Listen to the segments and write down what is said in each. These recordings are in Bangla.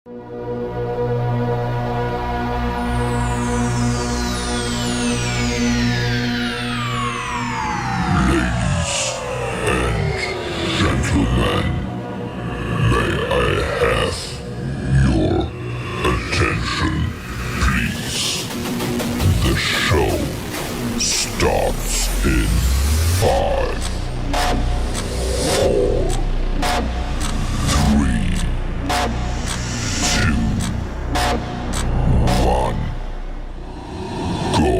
Gentlemen, may I have your attention, please? The show starts in 5, 4, 3, 2, 1, go.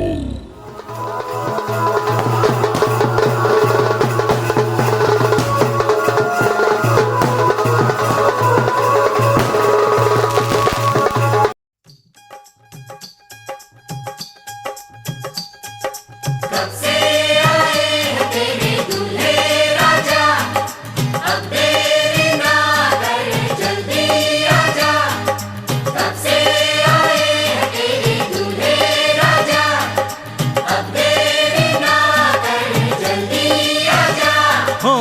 कब से आए हैं तेरे दूल्हे राजा, अब देरी ना कर जल्दी आजा। कब से आए हैं तेरे दूल्हे राजा, अब देरी ना कर जल्दी आजा। हो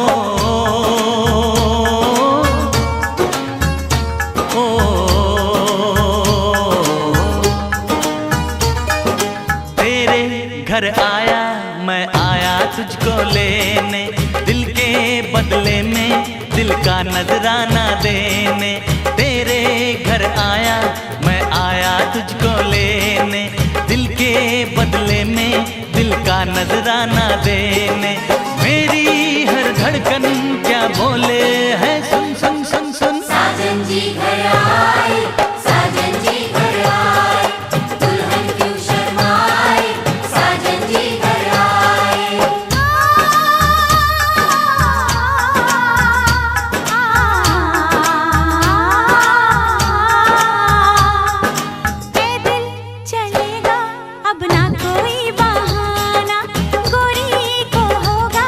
तेरे घर आया मैं आया तुझको लेने, दिल के बदले में दिल का नजराना देने। तेरे घर आया मैं आया तुझको लेने, दिल के बदले में दिल का नजराना देने। मेरी हर धड़कन क्या बोले है, सुन सुन सुन सुन। साजन जी घर आए, साजन जी घर आए, दुल्हन क्यों शर्माए, साजन जी घर आए। पैदल चलेगा अब ना कोई बहाना, गोरी को होगा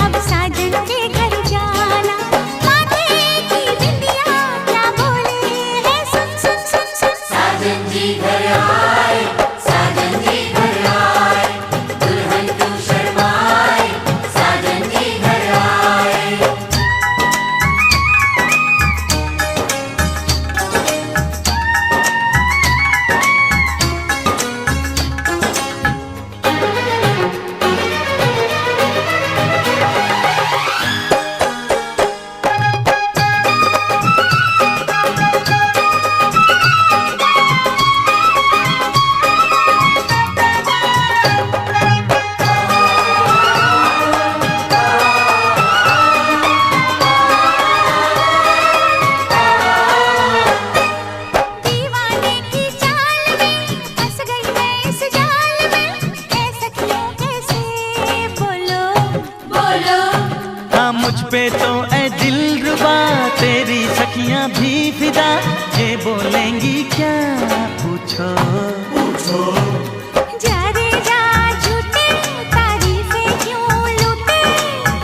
अब साजन के घर जाना। माथे की बिंदिया क्या बोले है, सुन सुन सुन सुन। साजन जी घर आए, साजन जी घर आए, दुल्हन क्यों शर्माए, साजन जी घर आए। दीवाने की चाल में फंस गई मैं इस जाल में, ऐ सखियों कैसे बोलो बोलो हाँ मुझ पे तो ऐ दिलरुबा तेरी सखियां भी फिदा, ये बोलेंगी क्या पूछो। जा रे जा झूठे तारीफें क्यों लूटे,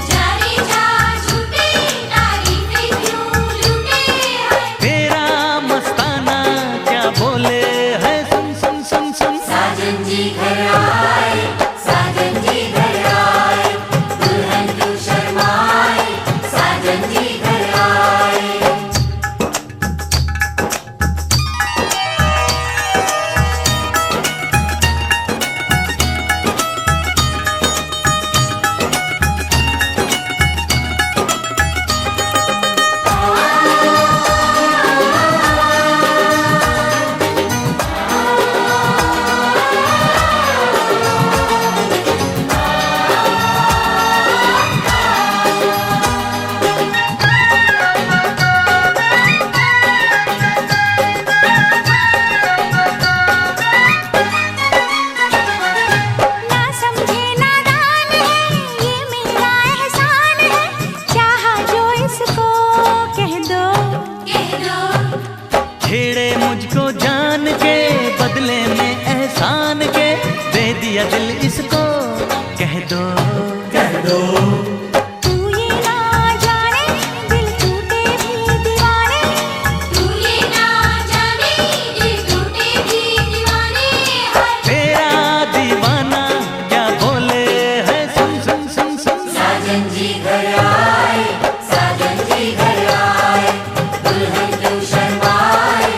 जारी जा झूठी तारीफें क्यों लूटे हैं। तेरा मस्ताना क्या बोले है, सुन सुन सुन सुन। साजन जी घर आए, साजन जी घर आए, दुल्हन क्यों शर्माए, साजन जी घर आए। ना समझे नादान है ये मेरा एहसान है, चाहा जो इसको कह दो। कह दो छेड़े मुझको जान के बदले में एहसान के, दे दिया दिल इसको कह दो। तू ये ना जाने दिल टूटे भी दीवाने, तू ये ना जाने दिल टूटे भी दीवाने हैं। तेरा दीवाना क्या बोले है, सुन सुन सुन सुन। साजन जी घर आए, साजन जी घर आए, दुल्हन क्यों शर्माए,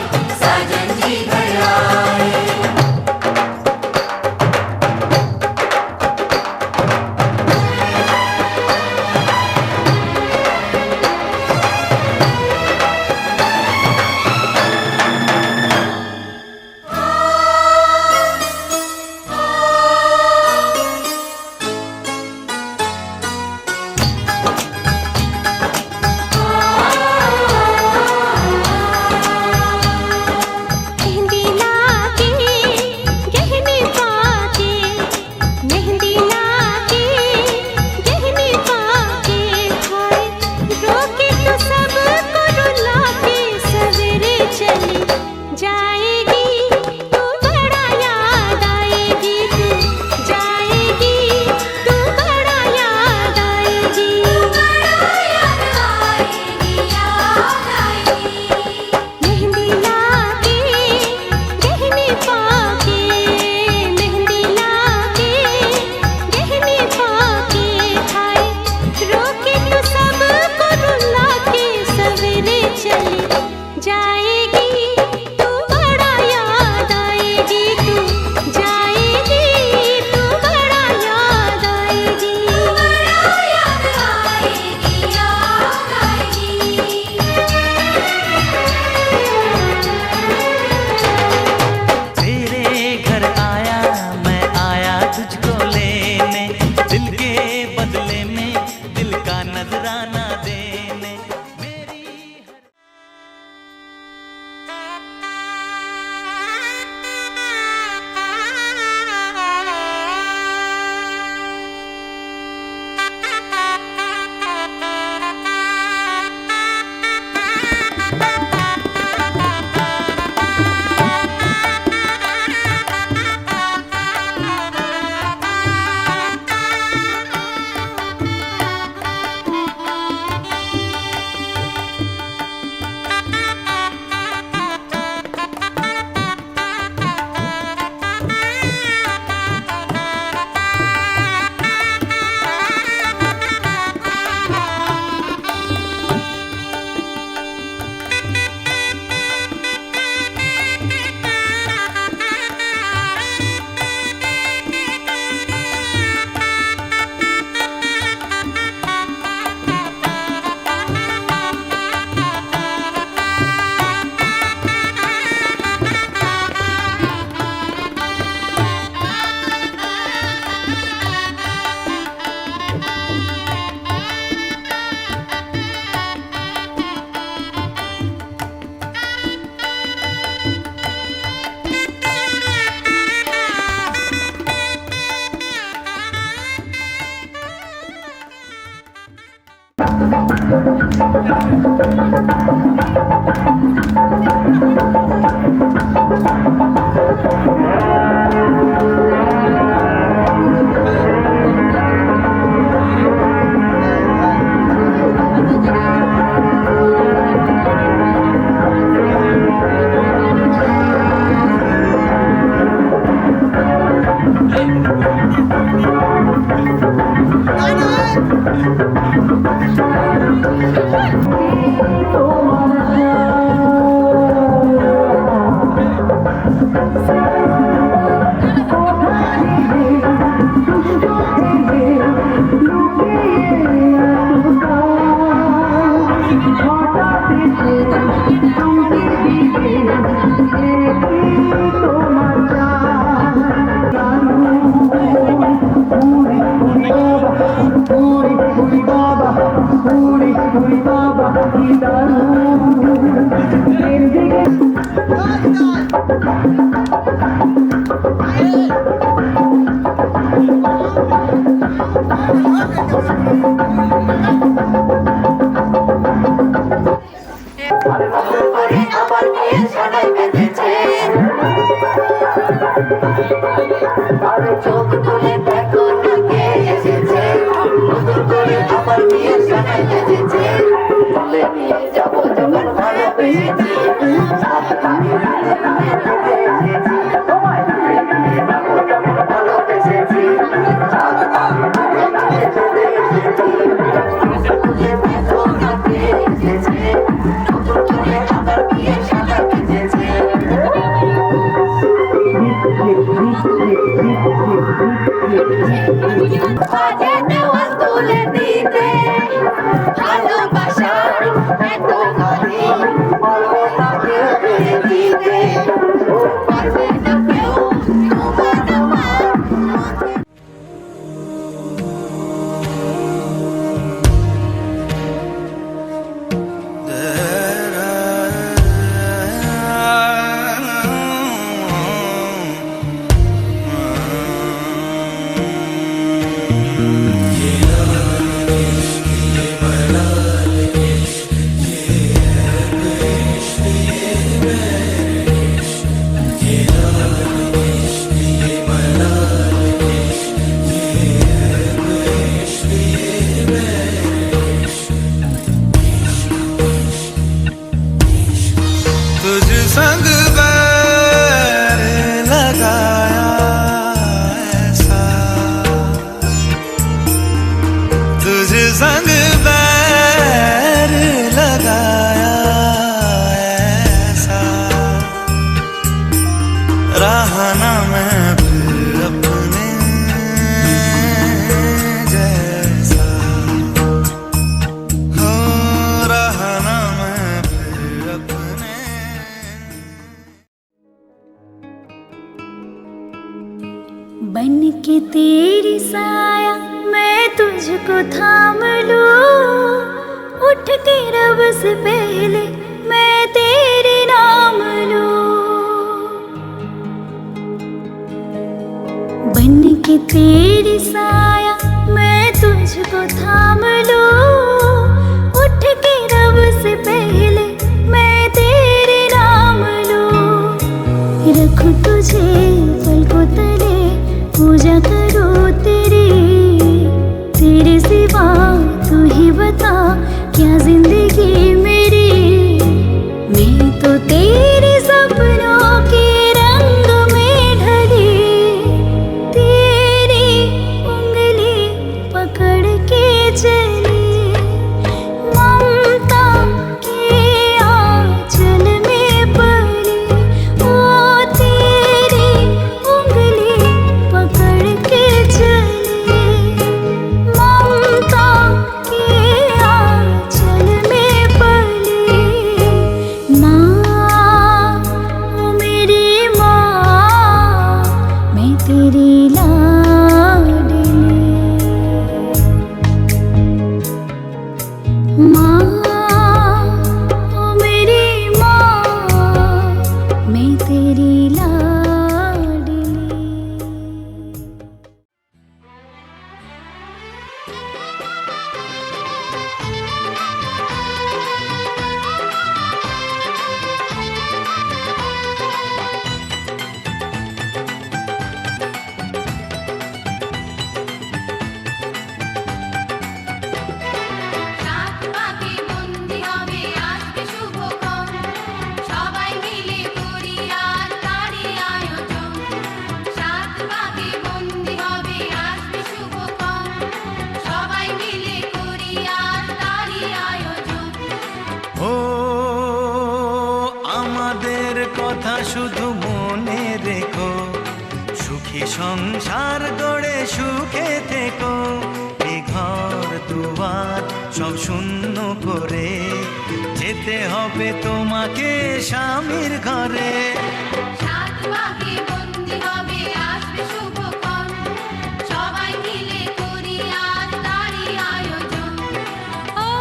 আবার বিয়ে সবাই বেঁধেছে আরে চোখ তুলে দেখো না কে এসেছে নতুন করে আবার বিয়ে সবাই বেঁধেছে বলে নিয়ে যাবো যখন ভালোবেসেছি ভালোবেসেছি তুলে দিতে ভালোবাসা এত গাড়ি বলবো না কেউ দিতে পারবে না কেউ संग बैर लगाया ऐसा तुझ संग बैर लगाया ऐसा रहा ना मैं फिर अपने जैसा हो रहा ना मैं फिर अपने बन के तेरी साया मैं तुझको थाम लूं उठ के रब से पहले मैं तेरे नाम लूं बन के तेरी साया मैं तुझको थाम लूं उठ के रब से पहले मैं तेरे नाम लूं रखूं तुझे पलकों तले पूजा करो तेरी तेरे सिवा तू ही बता क्या जिंदगी मेरी मैं तो तेरे सपनों के रंग में ढली तेरी उंगली पकड़ के चली ममता के आंचल में पली ओ तेरी उंगली पकड़ के चली ममता के आंचल में पली माँ ओ मेरी माँ मैं तेरी लाडली माँ ओ मेरी माँ मैं तेरी लाडली সাত পাকে বন্দি হবে আসবে শুভক্ষণ সবাই মিলে করি আর তারই আয়োজন সাত পাকে বন্দি হবে আসবে শুভক্ষণ সবাই মিলে করি আর তারই আয়োজন ও আমাদের কথা শুধু মনে রেখো সুখী সংসার গড়ে সুখে থেকো এ ঘর দুয়ার সব শূন্য করে যেতে হবে তোমাকে স্বামীর ঘরে সাত পাকে বন্দি হবে আসবে শুভক্ষণ সবাই মিলে করি আর তারই আয়োজন ओ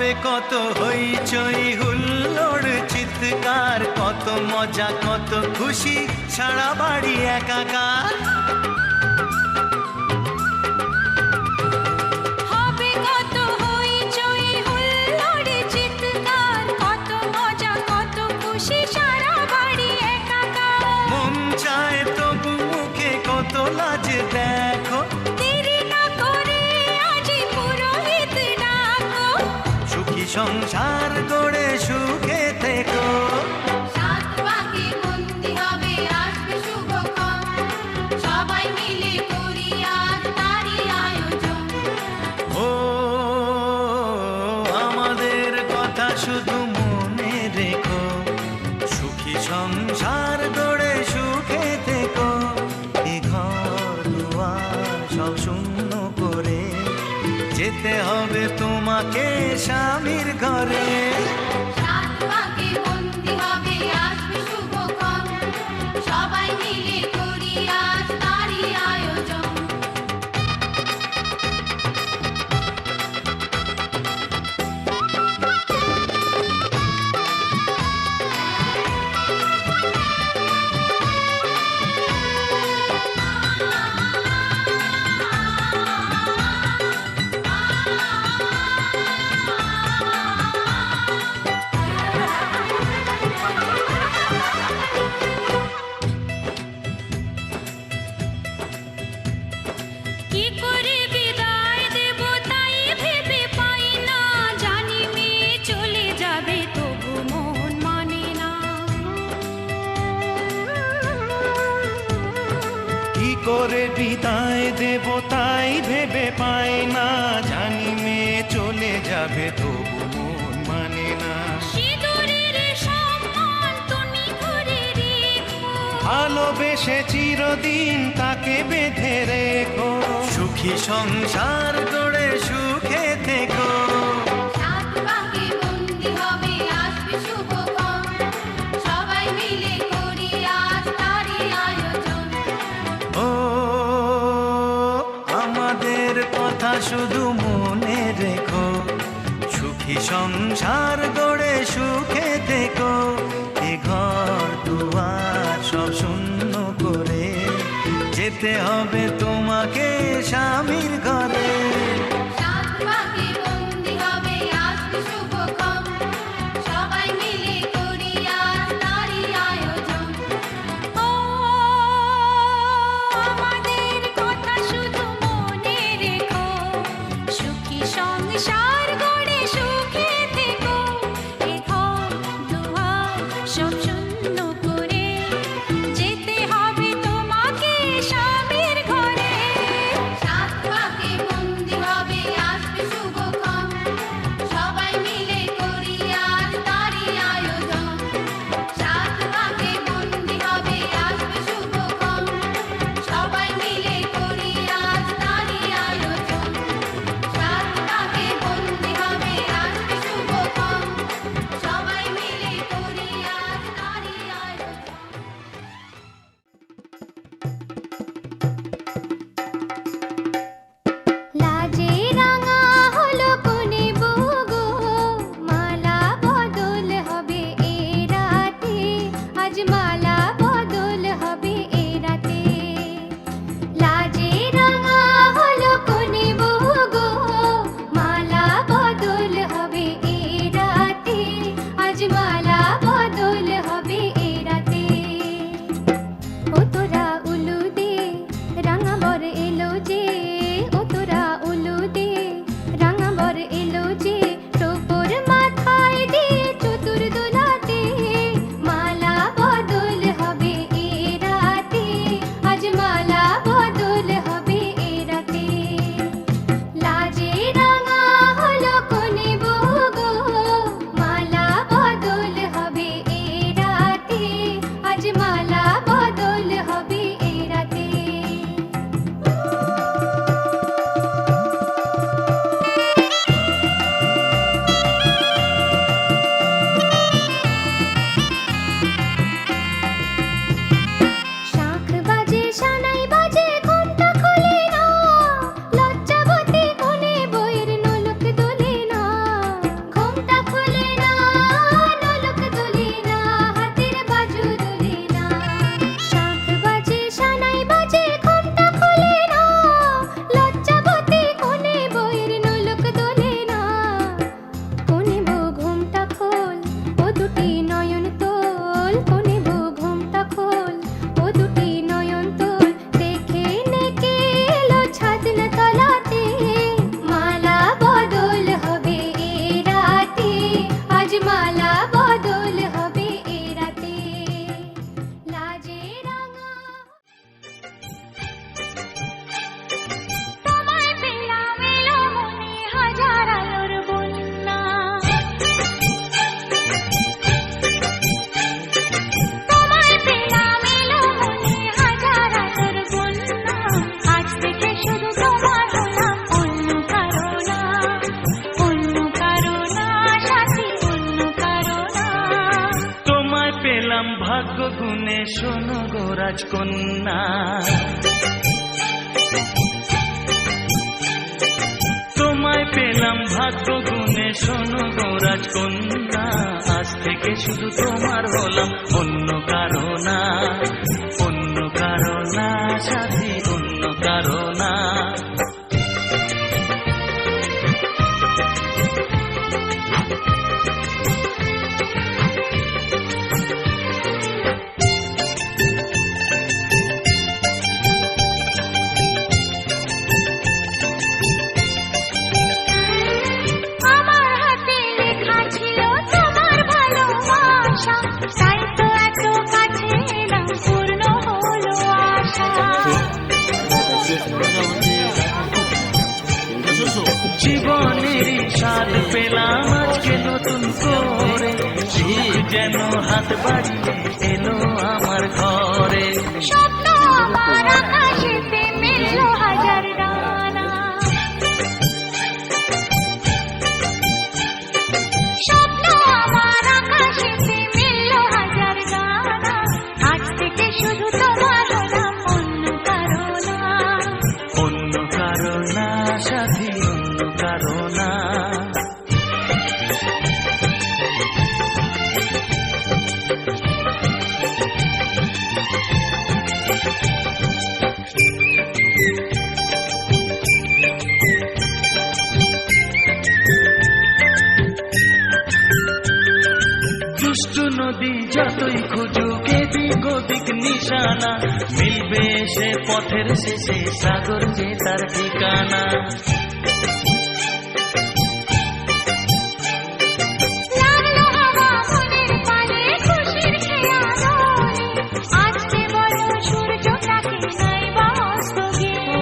হবে কত হইচই হুল্লোড় চিৎকার, কত মজা কত খুশি, সারা বাড়ি একাকার। হবে কত হইচই হুল্লোড় চিৎকার, কত মজা কত খুশি, সারা বাড়ি একাকার। মন চায় তবু মুখে কত লাজ দেখো, দেরি না করে আজই পুরোহিত ডাকো। সুখী সংসার গড়ে সুখে থেকো। সাত পাকে বন্দি হবে আসবে শুভক্ষণ, সবাই মিলে করি আজ তারই আয়োজন। ও আমাদের কথা শুধু মনে রেখো, সুখী সংসার গড়ে সুখে থেকো। এ ঘর দুয়ার সব শূন্য করে যেতে হবে তোমাকে স্বামীর ঘরে। সাত পাকে বন্দি হবে আসবে শুভক্ষণ, সবাই মিলে করি আজ তারই আয়োজন। কি করে বিদায় দেব তাই ভেবে পাই না, জানি মেয়ে চলে যাবে তবু মন মানে না। কি করে বিদায় দেব তাই ভেবে পাই না, জানি মেয়ে চলে যাবে তবু মন মানে না। সিঁদুরের সম্মান তুমি করে রেখো, ভালোবেসে চিরদিন তাকে বেঁধে রেখো, সুখী সংসার গড়ে সুখে থেকো। সাত পাকে বন্দি হবে আসবে শুভক্ষণ, সবাই মিলে করি আজ তারই আয়োজন। ও আমাদের কথা শুধু মনে রেখো, সুখী সংসার গড়ে সুখে থেকো। এ ঘর দুয়ার সব শূন্য করে যেতে হবে তোমাকে স্বামীর ঘরে। সাত পাকে বন্দি হবে আসবে শুভক্ষণ, সবাই মিলে করি আজ তারই আয়োজন। ও আমাদের কথা শুধু মনে রেখো, সুখী সংসার গড়ে সুখে থেকো। এ ঘর দুয়ার সব শূন্য করে যেতে হবে তোমাকে স্বামীর ঘরে। সাত পাকে বন্দি ভাগ্য গুনে শোনো গো রাজকন্যা, তোমায় পেলাম ভাগ্য গুনে শোনো গো রাজকন্যা। আজ থেকে শুধু তোমার হলাম, অন্য কারো না, অন্য কারো না সাথী, অন্য কারো না। আমার হাতে লেখা ছিল তোমার ভালোবাসা, তাই তো এত কাছে এলাম, পূর্ণ হলো আশা। জীবনের স্বাদ পেলাম আজকে নতুন করে, সুখ যেন হাত বাড়িয়ে এলো আমার ঘরে। স্বপ্ন আমার আকাশেতে মিলল হাজার ডানা, স্বপ্ন আমার আকাশেতে মিলল হাজার ডানা। আজ থেকে শুধু তোমার হলাম, অন্য কারো না, অন্য কারো না সাথী, অন্য কারো না। দুষ্টু নদী যতই খুঁজুক এদিক ওদিক নিশানা, মিলবে সে পথের শেষে সাগর যে তার ঠিকানা। লাগলো হাওয়া মনের পানে খুশির খেয়ালে, আজকে বলো সূর্যটাকে নাই বা অস্ত ও গেলে।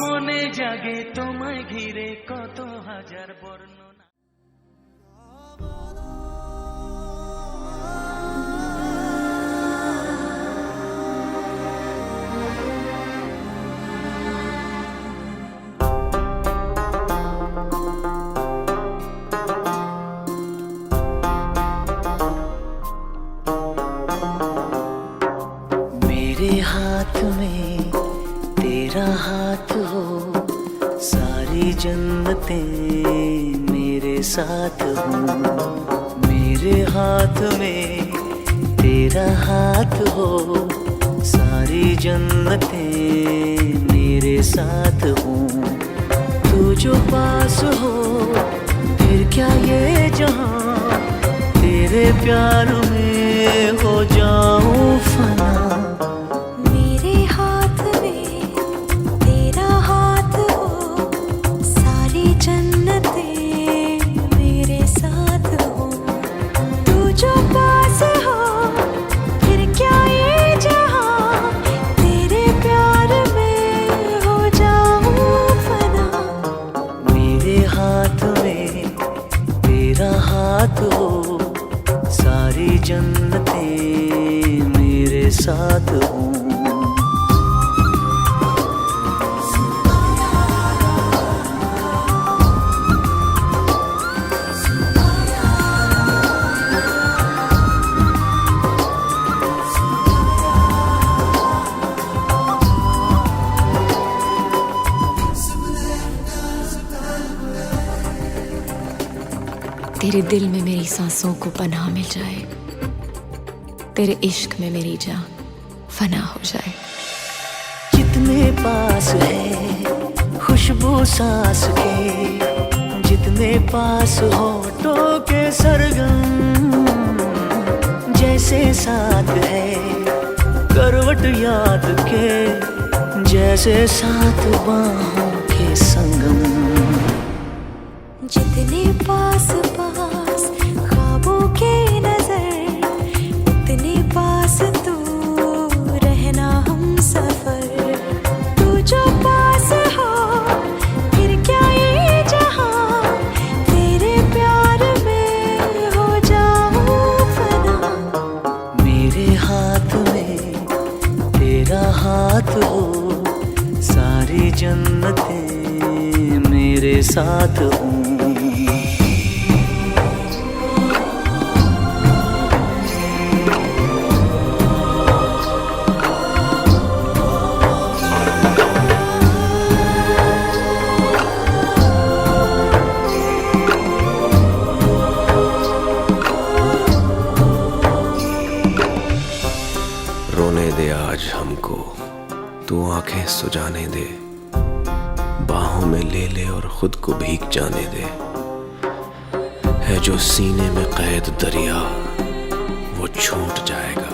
মনে জাগে তোমায় ঘিরে কত হাজার বর্ণনা। मेरे हाथ में तेरा हाथ हो, सारी जन्नतें मेरे साथ हो। मेरे हाथ में तेरा हाथ हो, सारी जन्नतें मेरे साथ हो। तू जो पास हो फिर क्या ये जहां, तेरे प्यार में हो जाऊं फना। मेरे हाथ में तेरा हाथ हो, सारी जन्नतें मेरे साथ हो। तू जो पास हो फिर क्या ये जहां, तेरे प्यार में हो जाऊं फना। मेरे हाथ में तेरा हाथ हो, सारी जन्नतें मेरे साथ हो। तेरे दिल में मेरी सांसों को पनाह मिल जाए, तेरे इश्क में मेरी जान फना हो जाए। जितने पास है खुशबू सांस के, जितने पास होठों के सरगम, जैसे साथ है करवट याद के, जैसे साथ बाहों के संगम। जितने पास पास ख्वाबों के नजर, उतने पास तू रहना हम सफर। तू जो पास हो फिर क्या ये जहां, तेरे प्यार में हो जाऊं फना। मेरे हाथ में तेरा हाथ हो, सारी जन्नतें मेरे साथ हो। तू आंखें सुजाने दे, बाहों में ले ले और खुद को भीग जाने दे। है जो सीने में कैद दरिया वो छूट जाएगा।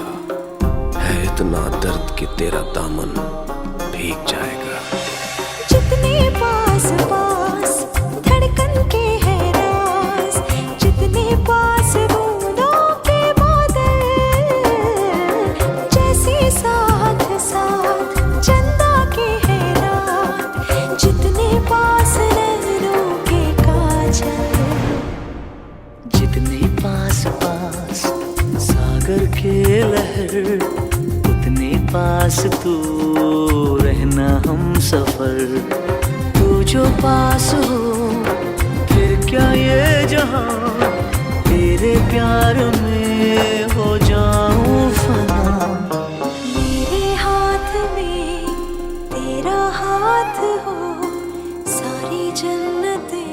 है इतना दर्द कि तेरा दामन भीग जाएगा। जितने पास पास धड़कन के है राज, जितने पास बूंदों के बादल, जैसे साथ साथ चंदा के है रात, जितने पास नैनों के काजल। जितने पास पास सागर के लहर, उतने पास तू रहना हम सफर। तू जो पास हो फिर क्या ये जहां, तेरे प्यार में हो जाऊं फना। मेरे हाथ में तेरा हाथ हो, सारी जन्नतें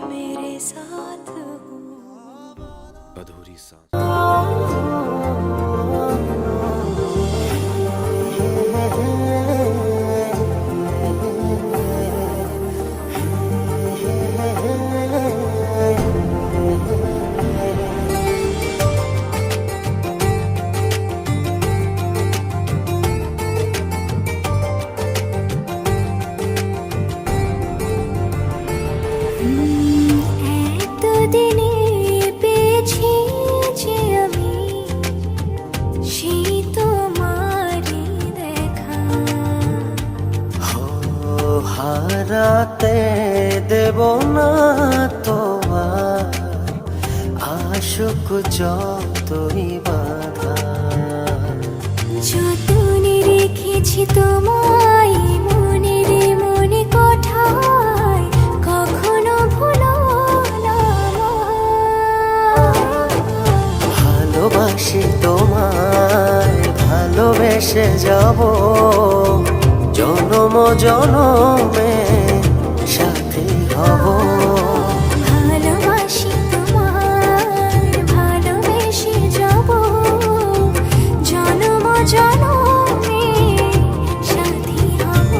मेरे साथ हो। अधूरी सांस। হারাতে দেব না তোমার আশোক যতই বাধা। যতনে রেখেছি তোমায় মনের মনে কোঠায়, কখনো ভুলো না। ভালোবাসি তোমায়, ভালোবেসে যাব জনম জনমে সাথী হব। ভালোবাসি তোমায়, ভালোবেসে যাব জনম জনমে সাথী হব।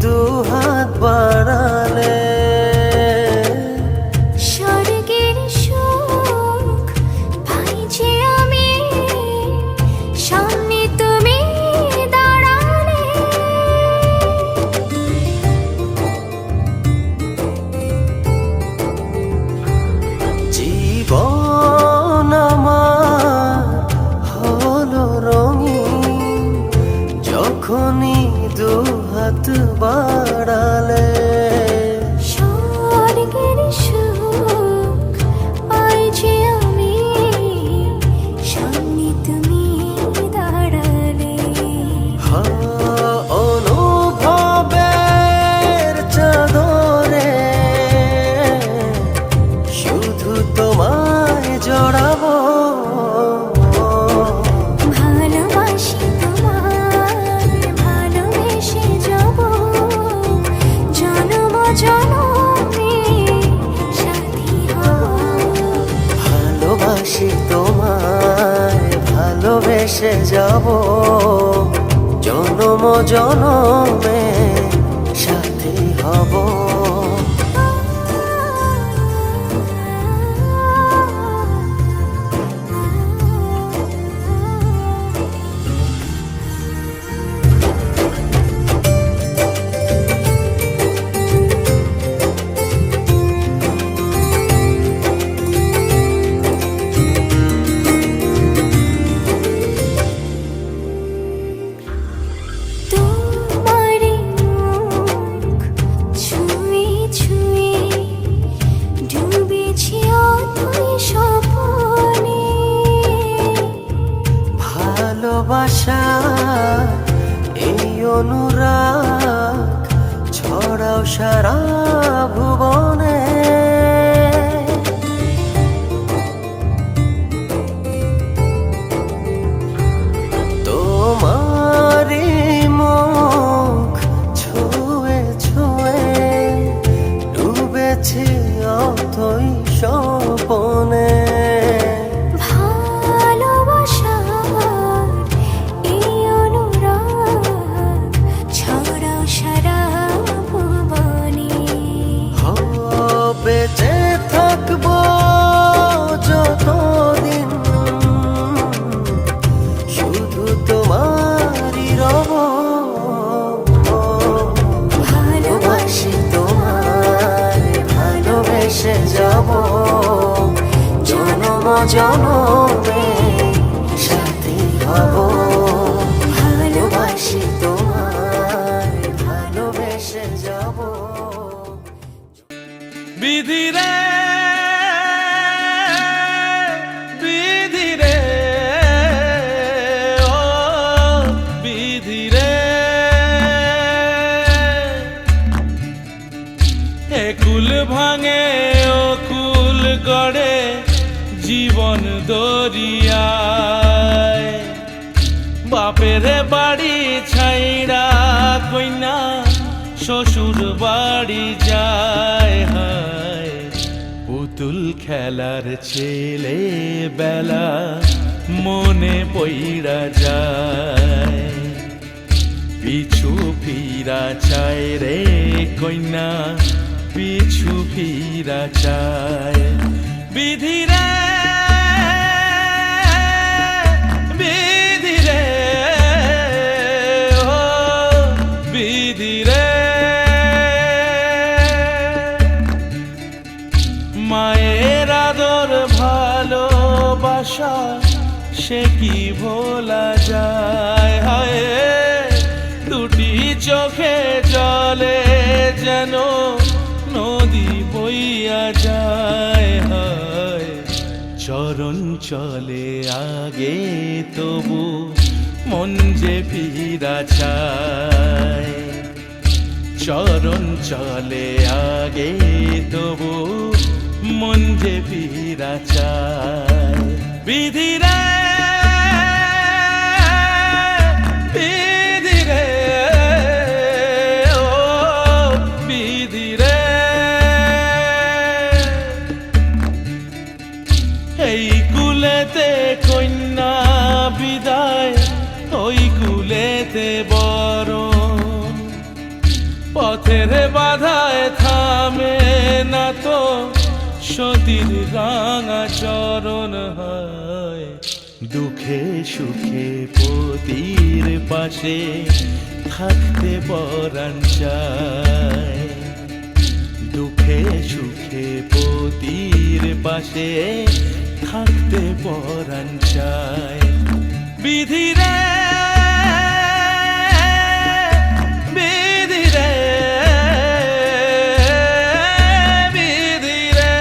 দুহাত বাড়ালে স্বর্গের সুখ পাই যে আমি, সামনে তুমি দাঁড়ালে। জীবন আমার হলো রঙিন যখনই দুহাত বাড়ালে। স্বর্গের সুখ পাই যে আমি, সামনে তুমি দাঁড়ালে। অনুভবের চাদরে শুধু তোমায় জড়াবো। ভালোবাসি তোমায়, ভালোবেসে যাব জনম জনমে সাথী হব। ভালোবাসি তোমায়, ভালোবেসে যাব জনম জনমে সাথী হব। তোমার সারা ভুবনে তোমারি মুখ ছুঁয়ে ছুঁয়ে ডুবেছি অথই স্বপনে ভালোবাসার এই অনুরাগ ছড়াও সারা ভুবনে। বেঁচে থাকবো যতদিন শুধু তোমারই রব ভালোবাসি তোমায় ভালোবেসে যাব জনম জনমে সাথী হব ভালোবাসি তোমায় ভালোবেসে যাব বিধি রে বিধি রে ও বিধি রে একুল ভাঙে ও কুল গড়ে জীবন দরিয়ায় বাপের বাড়ি ছাইড়া কইনা শ্বশুর বাড়ি যায় হায় পুতুল খেলার ছেলে বেলা মনে পইড়া যায় পিছু ফিরা চায় রে কইনা পিছু ফিরা চায় বিধি রে বিধি রে ও বিধি রে মায়ের আদর ভালোবাসা সে কি ভোলা যায় হায় দুটি চোখে জলে যেন নদী বইয়া যায় হায় চরণ চলে আগে তবু মন যে ফিরা চায় চরণ চলে আগে তবু মন যে ফিরা চায় বিধি রে বিধি রে ও বিধি রে এই কুলেতে কন্যা বিদায় ওই কুলেতে বরণ পথের বাধায় থামে না তো সতীর রাঙা চরণ হয় দুঃখে সুখে পতির পাশে থাকতে পরাণ চায় দুঃখে সুখে পতির পাশে থাকতে পরাণ চায় বিধি রে বিধি রে বিধি রে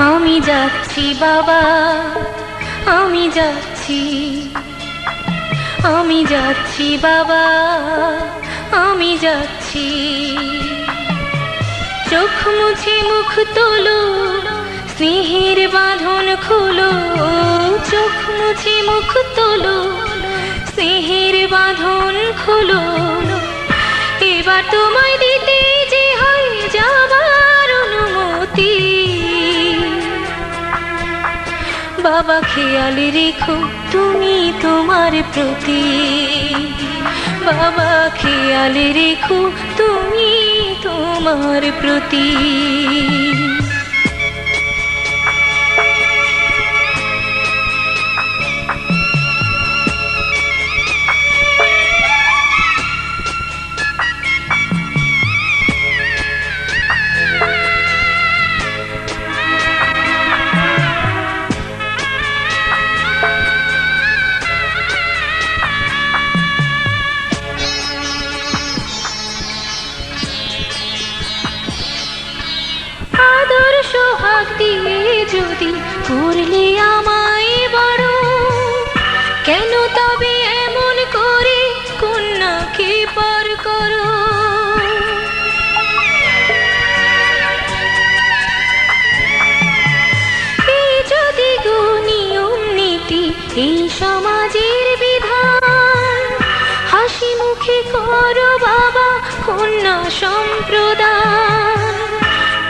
আমি যাচ্ছি যাচ্ছি বাবা, আমি যাচ্ছি, আমি যাচ্ছি বাবা, আমি যাচ্ছি। চোখ মুছে মুখ তোলো, স্নেহের বাঁধন খোলো, চোখ মুছে মুখ তোলো, স্নেহের বাঁধন খোলো। এবার তোমায় দিতে যে হয় যাবার অনুমতি। বাবা খেয়াল রেখো তুমি তোমার প্রতি, বাবা খেয়াল রেখো তুমি তোমার প্রতি। সোহাগ দিয়ে যদি করলে আমায় বড়, কেন তবে এমন করে কন্যাকে পর করো। এই যদি গো নিয়ম নীতি, এই সমাজের বিধান, হাসি মুখে করো বাবা কন্যা সম্প্রদান।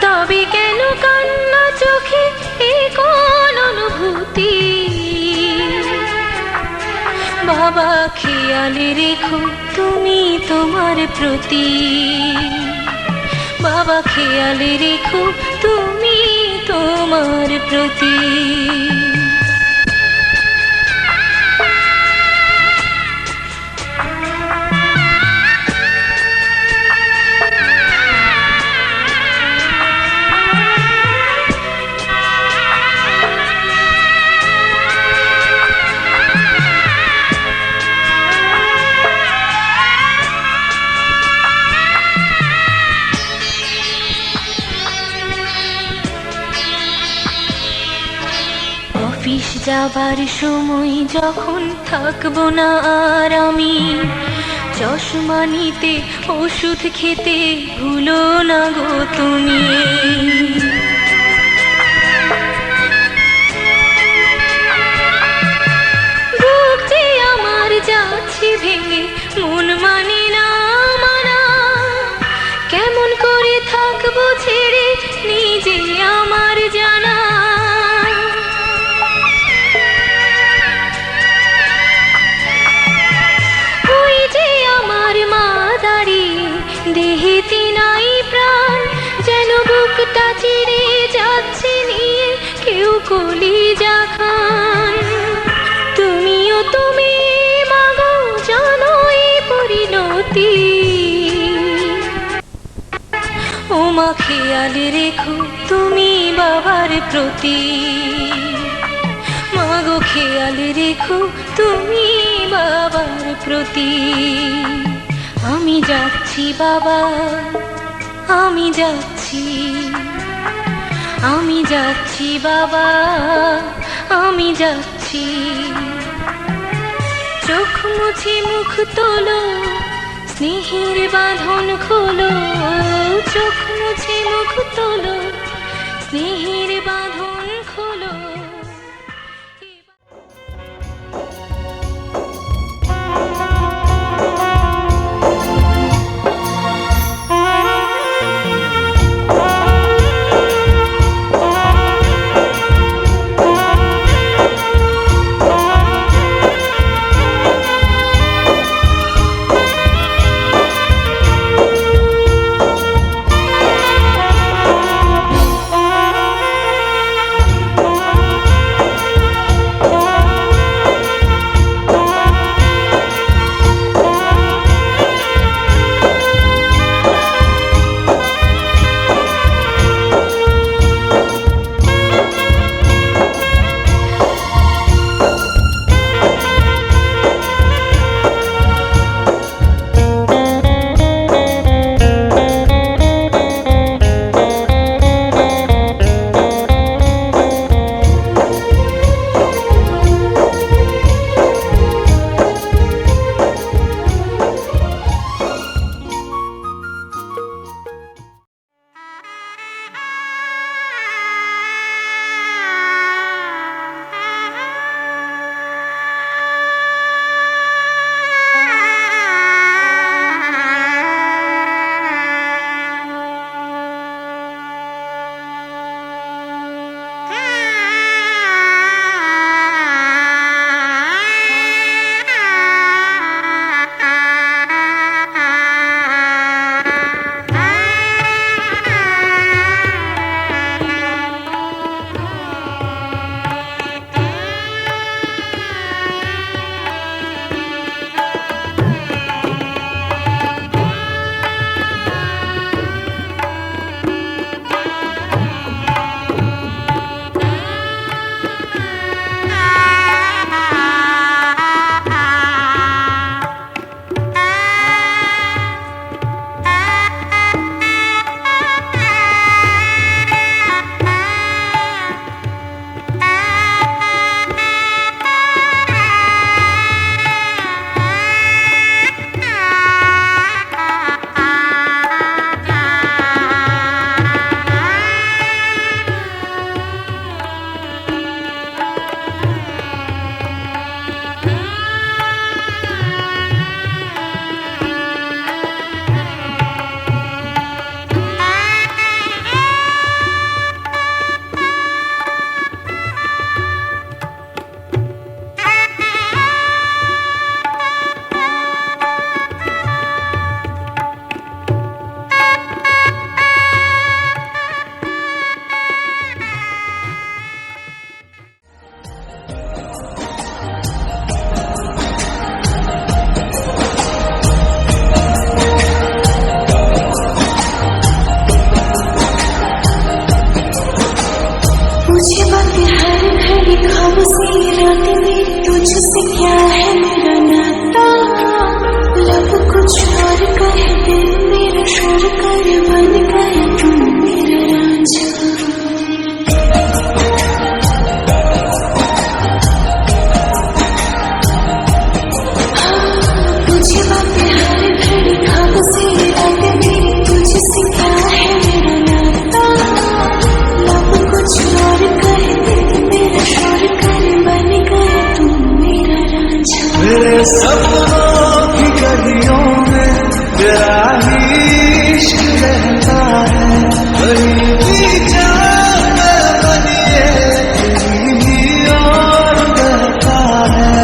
তবে কেন কান্না চোখে এ কোন অনুভূতি। বাবা খেয়াল রেখো তুমি তোমার প্রতি, বাবা খেয়াল রেখো তুমি তোমার প্রতি। অফিস যাবার সময় যখন থাকবো না আর আমি, চশমা নিতে ওষুধ খেতে ভুলো না গো তুমি। বুক যে আমার যাচ্ছে ভেঙে, মন মানে না মানা, কেমন করে থাকবো ছেড়ে নিজে আমার জানা। দেহেতে নাই প্রাণ, যেন বুকটা চিরে যাচ্ছে নিয়ে কেউ কলিজা খান। তুমিও তুমি মাগো জানো এই পরিণতি। ও মা খেয়াল রেখো তুমি বাবার প্রতি, মাগো খেয়াল রেখো তুমি বাবার প্রতি। আমি যাচ্ছি বাবা, আমি যাচ্ছি, আমি যাচ্ছি বাবা, আমি যাচ্ছি। চোখ মুছে মুখ তোলো, স্নেহের বাঁধন খোলো, চোখ মুছে মুখ তোলো, স্নেহের বাঁধন খোলো। सपनों की गलियों में तेरा ही इश्क रहता है कहीं भी जाना बनिए तेरी ही और रहता है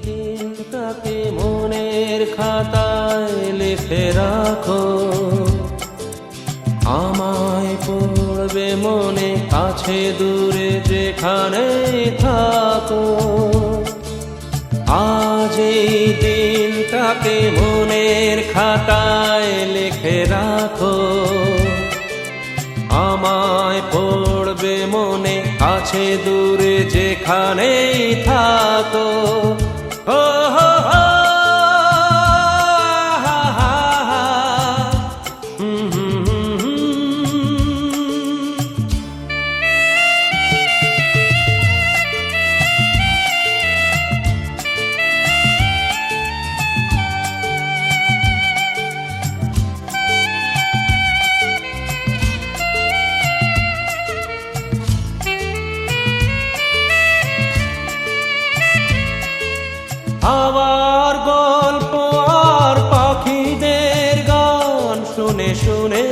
দিনটাকে মনের খাতায় লিখে রাখো আমায় পড়বে মনে কাছে দূরে যেখানে থাকো আজ এই দিনটাকে মনের খাতায় লিখে রাখো আমায় পড়বে মনে কাছে দূরে যেখানেই থাকো ও হো হো হা হা হা হুম হুম হুম হাওয়ার গল্প আর পাখিদের গান শুনে শুনে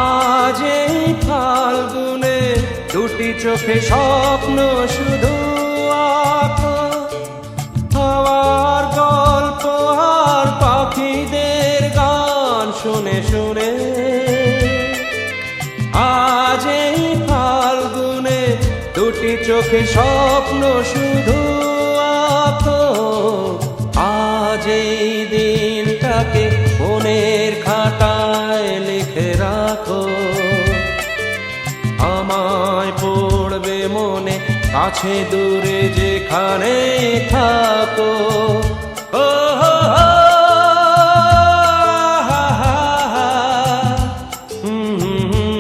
আজ এই ফাল্গুনে দুটি চোখে স্বপ্ন শুধু আঁকো হাওয়ার গল্প আর পাখিদের গান শুনে শুনে আজ এই ফাল্গুনে দুটি চোখে স্বপ্ন শুধু আঁকো আজ এই দিনটাকে মনের খাতায় লিখে রাখো আমায় পড়বে মনে কাছে দূরে যেখানে থাকো ও হো হো হা হা হা হুম হুম হুম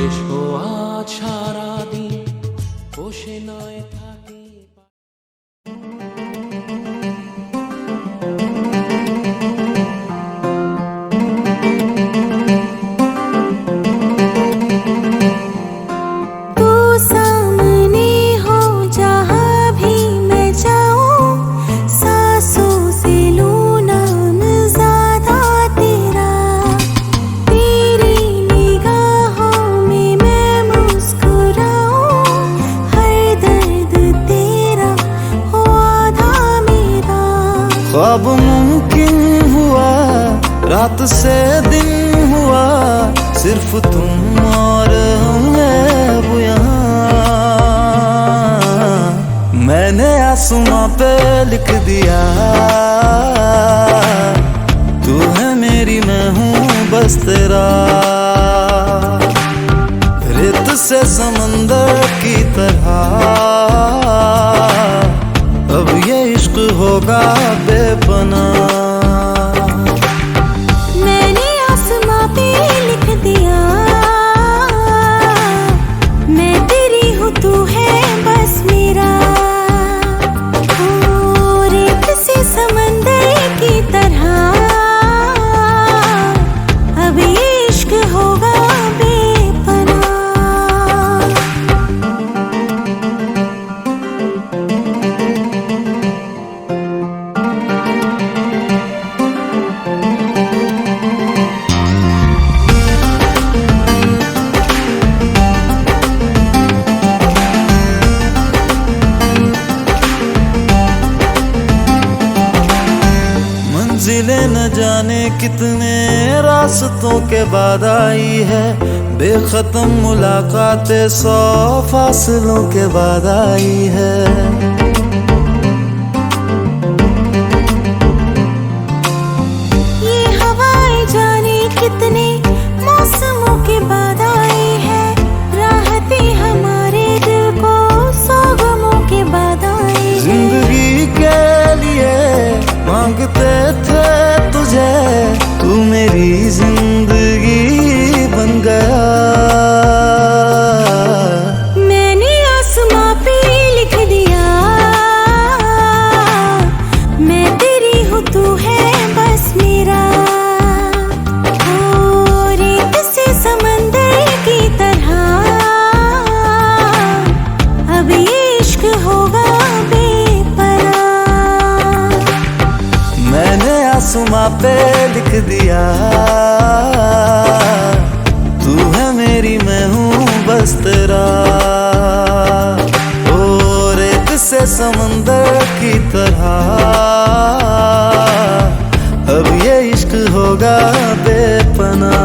এসো আজ সারাদিন বসে নয় থাকি तू सामने हो जहाँ भी मैं जाऊँ सांसों से लूँ नाम ज़्यादा तेरा तेरी निगाहों में मैं मुस्कुराऊँ हर दर्द तेरा हो आधा मेरा ख्वाब मुमकिन हुआ रात से दिन हुआ सिर्फ तुम और मैं वो यहाँ मैंने आसमां पे लिख दिया तू है मेरी मैं हूँ बस तेरा रेत से समंदर की तरह अब ये इश्क होगा बेपनाह मैंने आसमां पे लिख दिया मैं तेरी हूँ तू है बस मेरा रेत से समंदर की तरह अब ये इश्क होगा बेपनाह जाने कितने रास्तों के बाद आई है, बेखत्म मुलाकातें 100 फासलों के बाद आई है। ये हवाएं जाने कितने मौसमों के बाद आई है, राहतें हमारे दिल को 100 गमों के बाद आई है। जिंदगी के लिए मांगते थे तुझे, तू मेरी जिंदगी बन गया। मैंने आसमां पे लिख दिया, मैं तेरी हूँ तू है बस मेरा। ओ रेत से समंदर की तरह, अब ये इश्क होगा बेपनाह। मैंने आसमां पे लिख दिया, तू है मेरी मैं हूँ बस तेरा। ओ रेत से समंदर की तरह, अब ये इश्क होगा बेपनाह।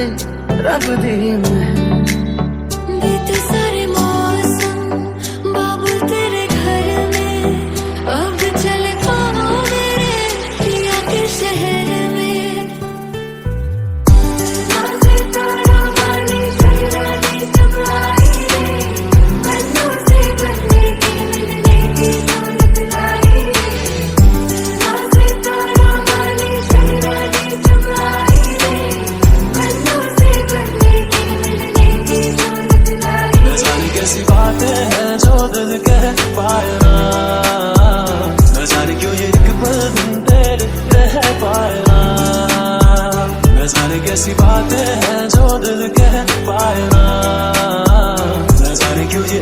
में रब दी मैं बीते सारे मौसम बाबू तेरे घर में अब चले पाओ मेरे पिया के शहर में नाचे तारा वाली शहरानी सब आई रे बन्नों से बनने की मिलने की सूरत लाई रे नाचे तारा वाली शहरानी सब आई रे बन्नों से बनने की मिलने की सूरत लाई न जाने कैसी बातें हैं जो दिल कह पाए ना, न जाने क्यों ये एक पल बिन तेरे रह पाए ना, न जाने कैसी बातें हैं जो दिल कह पाए ना, न जाने क्यों ये